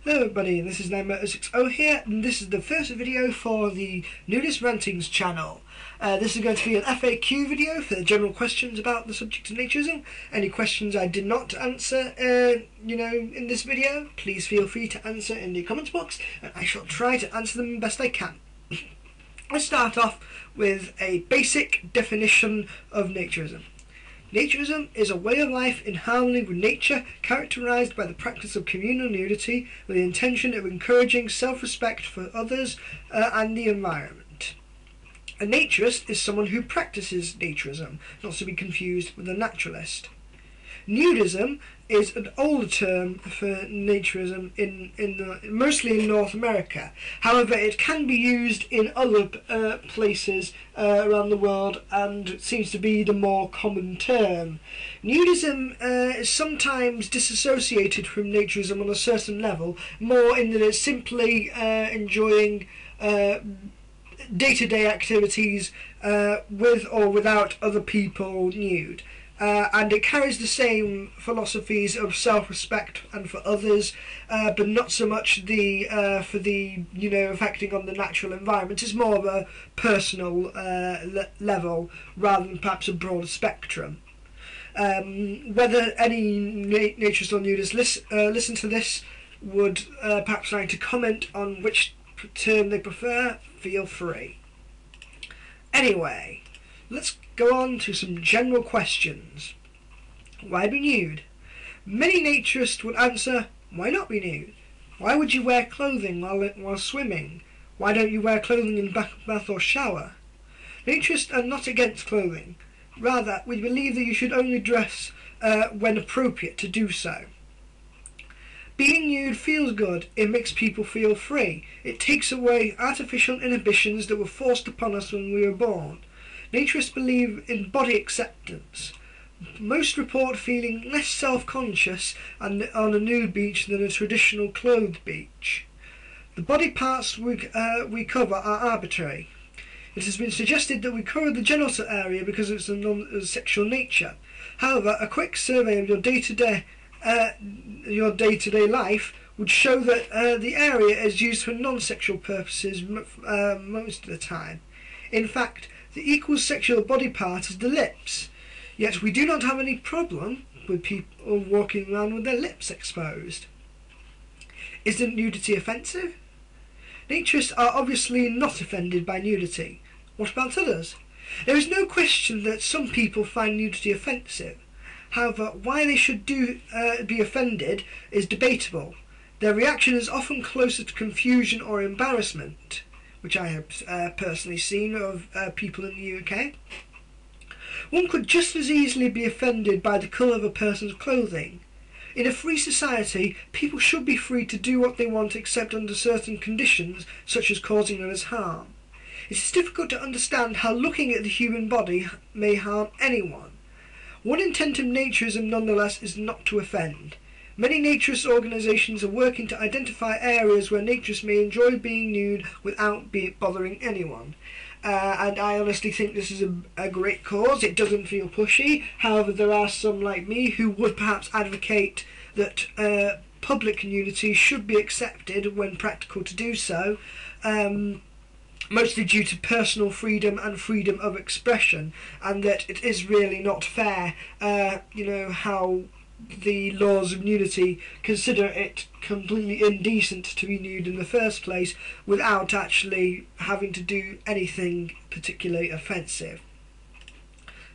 Hello everybody, this is 9Moto60 here, and this is the first video for the Nudist Rantings channel. This is going to be an FAQ video for the general questions about the subject of naturism. Any questions I did not answer, in this video, please feel free to answer in the comments box, and I shall try to answer them best I can. Let's start off with a basic definition of naturism. Naturism is a way of life in harmony with nature, characterised by the practice of communal nudity with the intention of encouraging self-respect for others and the environment. A naturist is someone who practices naturism, not to be confused with a naturalist. Nudism is an older term for naturism mostly in North America. However, it can be used in other places around the world and seems to be the more common term. Nudism is sometimes disassociated from naturism on a certain level, more in that it's simply enjoying day-to-day activities with or without other people nude. And it carries the same philosophies of self-respect and for others, but not so much for the affecting on the natural environment. It's more of a personal level rather than perhaps a broader spectrum. Whether any naturist or nudist listen to this would perhaps like to comment on which term they prefer, feel free. Anyway, let's go on to some general questions. Why be nude? Many naturists would answer, why not be nude? Why would you wear clothing while swimming? Why don't you wear clothing in bath or shower? Naturists are not against clothing. Rather, we believe that you should only dress when appropriate to do so. Being nude feels good. It makes people feel free. It takes away artificial inhibitions that were forced upon us when we were born. Naturists believe in body acceptance. Most report feeling less self-conscious on a nude beach than a traditional clothed beach. The body parts we cover are arbitrary. It has been suggested that we cover the genital area because of its non-sexual nature. However, a quick survey of your day-to-day life would show that the area is used for non-sexual purposes most of the time. In fact, the equal sexual body part is the lips, yet we do not have any problem with people walking around with their lips exposed. Isn't nudity offensive? Naturists are obviously not offended by nudity. What about others? There is no question that some people find nudity offensive. However, why they should be offended is debatable. Their reaction is often closer to confusion or embarrassment, which I have personally seen of people in the UK. One could just as easily be offended by the colour of a person's clothing. In a free society, people should be free to do what they want except under certain conditions, such as causing others harm. It is difficult to understand how looking at the human body may harm anyone. One intent of naturism, nonetheless, is not to offend. Many naturist organisations are working to identify areas where naturists may enjoy being nude without bothering anyone. And I honestly think this is a great cause. It doesn't feel pushy. However, there are some like me who would perhaps advocate that public nudity should be accepted when practical to do so, mostly due to personal freedom and freedom of expression, and that it is really not fair, how the laws of nudity consider it completely indecent to be nude in the first place without actually having to do anything particularly offensive.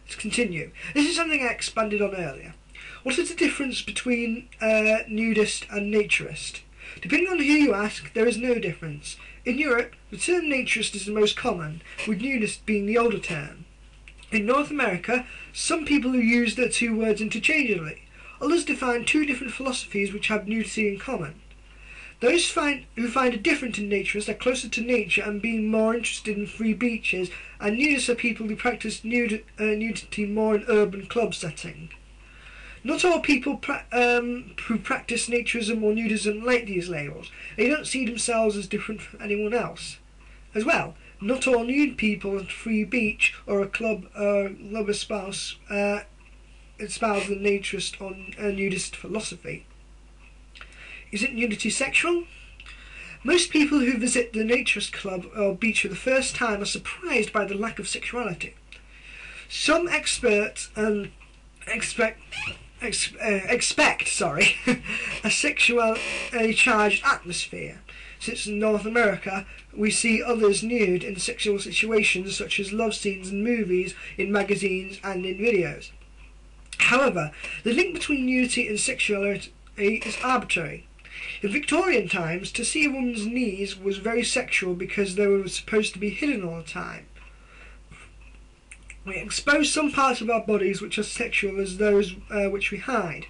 Let's continue. This is something I expanded on earlier. What is the difference between nudist and naturist? Depending on who you ask, there is no difference. In Europe, the term naturist is the most common, with nudist being the older term. In North America, some people use the two words interchangeably. Others define two different philosophies which have nudity in common. Those who find it different in naturists are closer to nature and being more interested in free beaches, and nudists are people who practice nudity more in urban club setting. Not all people who practice naturism or nudism like these labels. They don't see themselves as different from anyone else. As well, not all nude people at a free beach or a club espouse the naturist or nudist philosophy. Isn't nudity sexual? Most people who visit the naturist club or beach for the first time are surprised by the lack of sexuality. Some experts expect a sexually charged atmosphere. Since in North America we see others nude in sexual situations such as love scenes in movies, in magazines and in videos. However, the link between nudity and sexuality is arbitrary. In Victorian times, to see a woman's knees was very sexual because they were supposed to be hidden all the time. We expose some parts of our bodies which are sexual as those which we hide.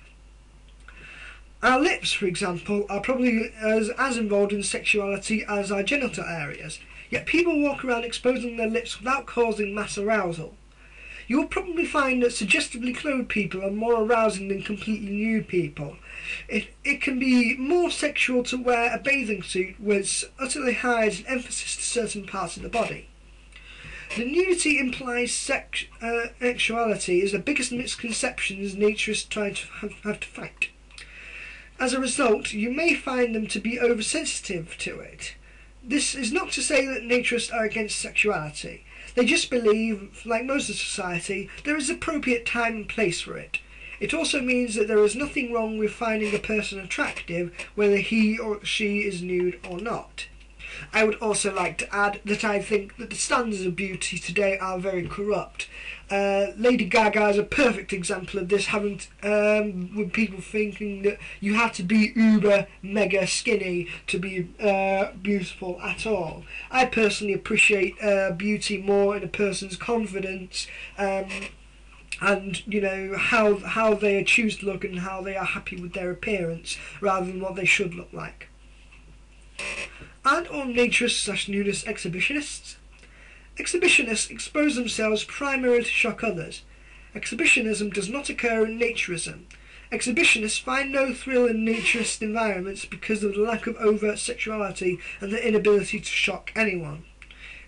Our lips, for example, are probably as involved in sexuality as our genital areas, yet people walk around exposing their lips without causing mass arousal. You will probably find that suggestively clothed people are more arousing than completely nude people. It can be more sexual to wear a bathing suit which utterly hides an emphasis to certain parts of the body. The nudity implies sexuality is the biggest misconceptions naturists try to have to fight. As a result, you may find them to be oversensitive to it. This is not to say that naturists are against sexuality. They just believe, like most of society, there is appropriate time and place for it. It also means that there is nothing wrong with finding a person attractive, whether he or she is nude or not. I would also like to add that I think that the standards of beauty today are very corrupt. Lady Gaga is a perfect example of this, with people thinking that you have to be uber mega skinny to be beautiful at all. I personally appreciate beauty more in a person's confidence and you know how they choose to look and how they are happy with their appearance rather than what they should look like. Aren't all naturists/nudists exhibitionists? Exhibitionists expose themselves primarily to shock others. Exhibitionism does not occur in naturism. Exhibitionists find no thrill in naturist environments because of the lack of overt sexuality and the inability to shock anyone.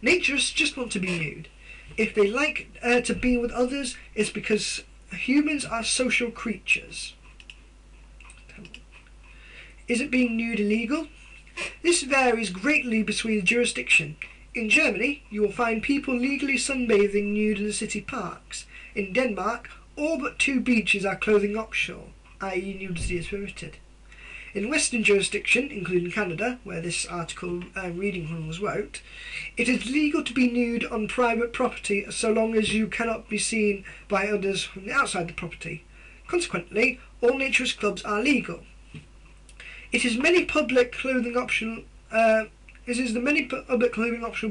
Naturists just want to be nude. If they like to be with others, it's because humans are social creatures. Is it being nude illegal? This varies greatly between jurisdiction. In Germany, you will find people legally sunbathing nude in the city parks. In Denmark, all but 2 beaches are clothing optional, i.e. nudity is permitted. In Western jurisdiction, including Canada, where this article I'm reading from was wrote, it is legal to be nude on private property so long as you cannot be seen by others from outside the property. Consequently, all naturist clubs are legal. It is the many public clothing optional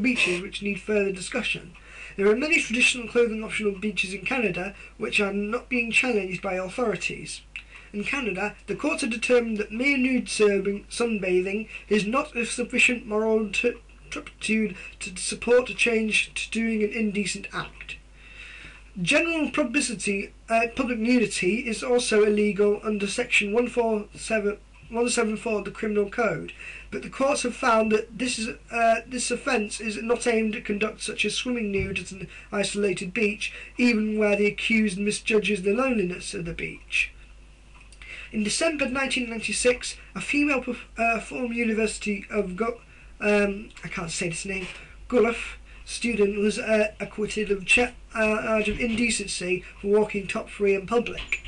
beaches which need further discussion. There are many traditional clothing optional beaches in Canada which are not being challenged by authorities. In Canada, the courts have determined that mere nude sunbathing is not of sufficient moral turpitude to support a change to doing an indecent act. General public nudity is also illegal under section 174 of the Criminal Code, but the courts have found that this offence is not aimed at conduct such as swimming nude at an isolated beach, even where the accused misjudges the loneliness of the beach. In December 1996, a female former University of Guelph student was acquitted of charge of indecency for walking top-free in public.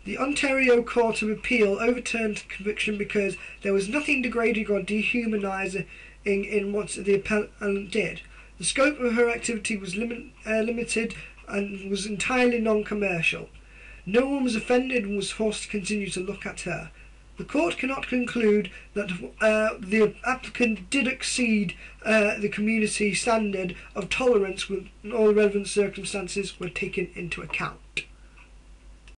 The Ontario Court of Appeal overturned the conviction because there was nothing degrading or dehumanising in what the appellant did. The scope of her activity was limited and was entirely non-commercial. No one was offended and was forced to continue to look at her. The court cannot conclude that the applicant did exceed the community standard of tolerance when all relevant circumstances were taken into account.